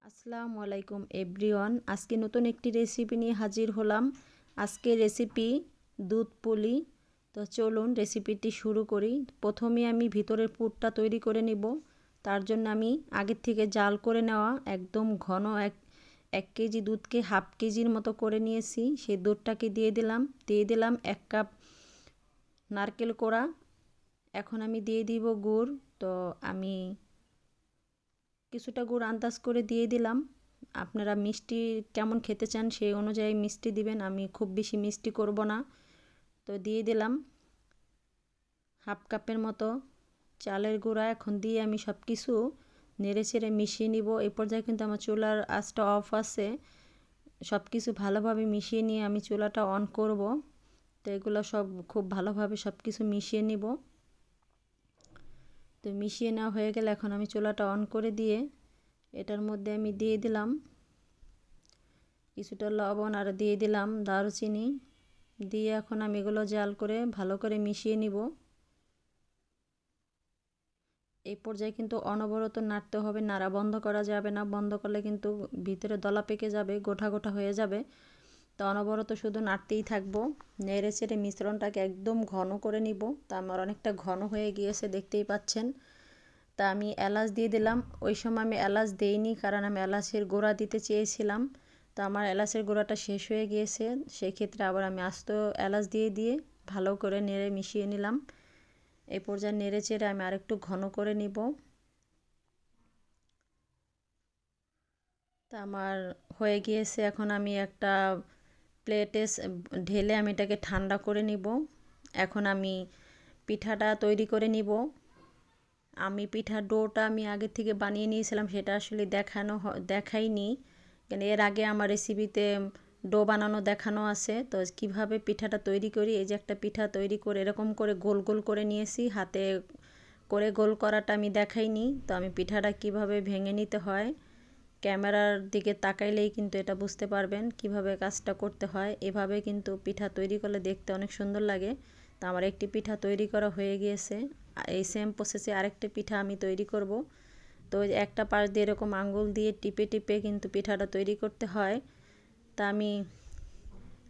আসসালামু আলাইকুম এভরিওয়ান। আজকে নতুন একটি রেসিপি নিয়ে হাজির হলাম। আজকে রেসিপি দুধ পুলি। তো চলুন রেসিপিটি শুরু করি। প্রথমে আমি ভিতরের পুরটা তৈরি করে নিব। তার জন্য আমি আগের থেকে জাল করে নেওয়া একদম ঘন এক কেজি দুধকে হাফ কেজির মতো করে নিয়েছি। সেই দুধটাকে দিয়ে দিলাম 1 কাপ নারকেল কোড়া। এখন আমি দিয়ে দিব গুড়। তো আমি কিছুটা গুড় আন্দাজ করে দিয়ে দিলাম। আপনারা মিষ্টি কেমন খেতে চান সেই অনুযায়ী মিষ্টি দিবেন। আমি খুব বেশি মিষ্টি করব না। তো দিয়ে দিলাম হাফ কাপের মতো চালের গুঁড়া। এখন দিয়ে আমি সব কিছু নেড়ে চেড়ে মিশিয়ে নিব। এই পর্যায়ে কিন্তু আমার চুলার আঁচটা অফ আছে। সব কিছু ভালোভাবে মিশিয়ে নিয়ে আমি চুলাটা অন করব। তো এগুলো সব খুব ভালোভাবে সব কিছু মিশিয়ে নিব। তো মিশিয়ে নেওয়া হয়ে গেলে এখন আমি চুলাটা অন করে দিয়ে এটার মধ্যে আমি দিয়ে দিলাম কিছুটা লবণ আর দিয়ে দিলাম দারুচিনি। দিয়ে এখন আমি এগুলো জাল করে ভালো করে মিশিয়ে নিব। এই পর্যায়ে কিন্তু অনবরত নাড়তে হবে, নাড়া বন্ধ করা যাবে না। বন্ধ করলে কিন্তু ভিতরে দলা পেকে যাবে, গোটা গোটা হয়ে যাবে। তো অনবরত শুধু নাড়তেই থাকবো। নেড়ে চেড়ে মিশ্রণটাকে একদম ঘন করে নিব। তা আমার অনেকটা ঘন হয়ে গিয়েছে, দেখতেই পাচ্ছেন। তা আমি এলাচ দিয়ে দিলাম। ওই সময় আমি এলাচ দেইনি, কারণ আমি এলাচের গুঁড়া দিতে চেয়েছিলাম। তো আমার এলাচের গুঁড়াটা শেষ হয়ে গিয়েছে। সেক্ষেত্রে আবার আমি আস্ত এলাচ দিয়ে ভালো করে নেড়ে মিশিয়ে নিলাম। এই পর্যায়ে নেড়ে চেড়ে আমি আরেকটু ঘন করে নিব। তা আমার হয়ে গিয়েছে। এখন আমি একটা প্লেটে ঢেলে আমি এটাকে ঠান্ডা করে নিব। এখন আমি পিঠাটা তৈরি করে নিব। আমি পিঠার ডোটা আমি আগে থেকে বানিয়ে নিয়েছিলাম, সেটা আসলে দেখাইনি। কেন এর আগে আমার রেসিপিতে ডো বানানো দেখানো আছে। তো কিভাবে পিঠাটা তৈরি করি, এই যে একটা পিঠা তৈরি করে এরকম করে গোল গোল করে নিয়েছি। হাতে করে গোল করাটা আমি দেখাইনি। তো আমি পিঠাটা কিভাবে ভেঙে নিতে হয় ক্যামেরার দিকে তাকাইলেই কিন্তু এটা বুঝতে পারবেন কিভাবে কাজটা করতে হয়। এভাবে কিন্তু পিঠা তৈরি করলে দেখতে অনেক সুন্দর লাগে। তো আমার একটি পিঠা তৈরি করা হয়ে গিয়েছে। এই সেম প্রসেসে আরেকটা পিঠা আমি তৈরি করব। তো একটা পাশ দিয়ে এরকম আঙ্গুল দিয়ে টিপে টিপে কিন্তু পিঠাটা তৈরি করতে হয়। তা আমি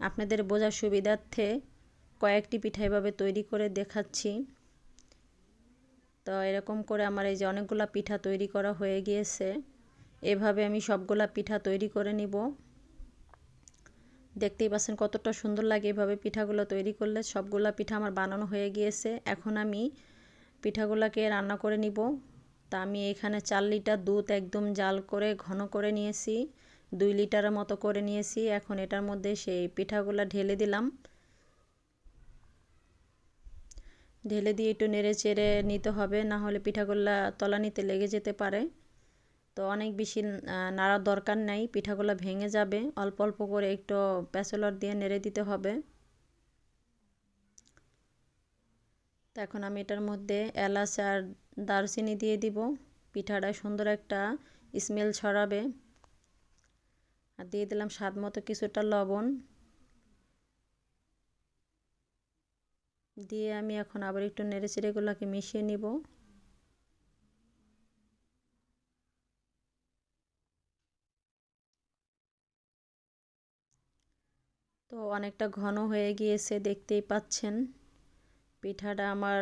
আপনাদের বোঝার সুবিধার্থে কয়েকটি পিঠা এভাবে তৈরি করে দেখাচ্ছি। তো এরকম করে আমার এই যে অনেকগুলা পিঠা তৈরি করা হয়ে গিয়েছে। এভাবে আমি সবগুলা পিঠা তৈরি করে নিব। দেখতেই পাচ্ছেন কতটা সুন্দর লাগে এভাবে পিঠাগুলো তৈরি করলে। সবগুলা পিঠা আমার বানানো হয়ে গিয়েছে। এখন আমি পিঠাগুলোকে রান্না করে নিব। তা আমি এখানে 4 লিটার দুধ একদম জাল করে ঘন করে নিয়েছি। 2 লিটারের মতো করে নিয়েছি। এখন এটার মধ্যে সেই পিঠাগুলো ঢেলে দিলাম। ঢেলে দিয়ে একটু নেড়ে চেড়ে নিতে হবে, না হলে পিঠাগুলো তলানিতে লেগে যেতে পারে। তো অনেক বেশি নাড়ার দরকার নাই, পিঠাগুলো ভেঙে যাবে। অল্প অল্প করে একটু প্যাচলর দিয়ে নেড়ে দিতে হবে। তো এখন আমি এটার মধ্যে এলাচ আর দারচিনি দিয়ে দিব। পিঠাটা সুন্দর একটা স্মেল ছড়াবে। আর দিয়ে দিলাম স্বাদ মতো কিছুটা লবণ। দিয়ে আমি এখন আবার একটু নেড়ে চেড়ে এগুলোকে মিশিয়ে নিব। তো অনেকটা ঘন হয়ে গিয়েছে, দেখতেই পাচ্ছেন। পিঠাটা আমার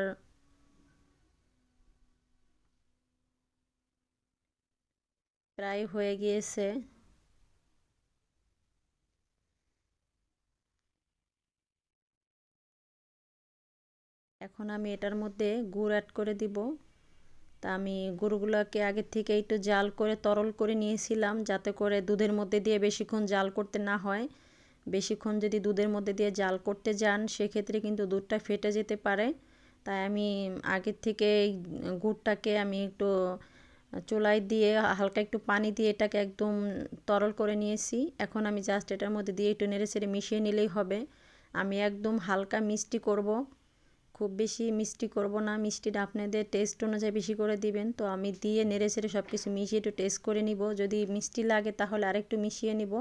প্রায় হয়ে গিয়েছে। এখন আমি এটার মধ্যে গুড় অ্যাড করে দিব। তা আমি গুড়গুলোকে আগের থেকে একটু জাল করে তরল করে নিয়েছিলাম, যাতে করে দুধের মধ্যে দিয়ে বেশিক্ষণ জাল করতে না হয়। বেশিক্ষণ যদি দুধের মধ্যে দিয়ে জাল করতে যান সেক্ষেত্রে কিন্তু দুধটা ফেটে যেতে পারে। তাই আমি আগের থেকে এই গুড়টাকে আমি একটু চুলায় দিয়ে হালকা একটু পানি দিয়ে এটাকে একদম তরল করে নিয়েছি। এখন আমি জাস্ট এটার মধ্যে দিয়ে একটু নেড়ে চেড়ে মিশিয়ে নিলেই হবে। আমি একদম হালকা মিষ্টি করব, খুব বেশি মিষ্টি করব না। মিষ্টিটা আপনাদের টেস্ট অনুযায়ী বেশি করে দিবেন। তো আমি দিয়ে নেড়ে চেড়ে সব কিছু মিশিয়ে একটু টেস্ট করে নিব। যদি মিষ্টি লাগে তাহলে আরেকটু মিশিয়ে নিব।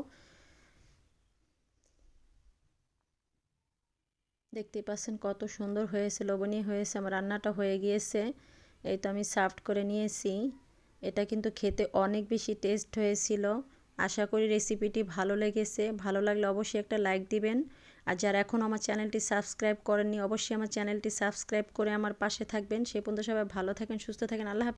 দেখতেই পাচ্ছেন কত সুন্দর হয়েছে, লোভনীয় হয়েছে। আমার রান্নাটা হয়ে গিয়েছে। এই তো আমি সার্ভ করে নিয়েছি। এটা কিন্তু খেতে অনেক বেশি টেস্ট হয়েছিল। আশা করি রেসিপিটি ভালো লেগেছে। ভালো লাগলে অবশ্যই একটা লাইক দিবেন। আর যারা এখনও আমার চ্যানেলটি সাবস্ক্রাইব করেননি অবশ্যই আমার চ্যানেলটি সাবস্ক্রাইব করে আমার পাশে থাকবেন। সে পর্যন্ত সবাই ভালো থাকেন, সুস্থ থাকেন। আল্লাহ হাফেজ।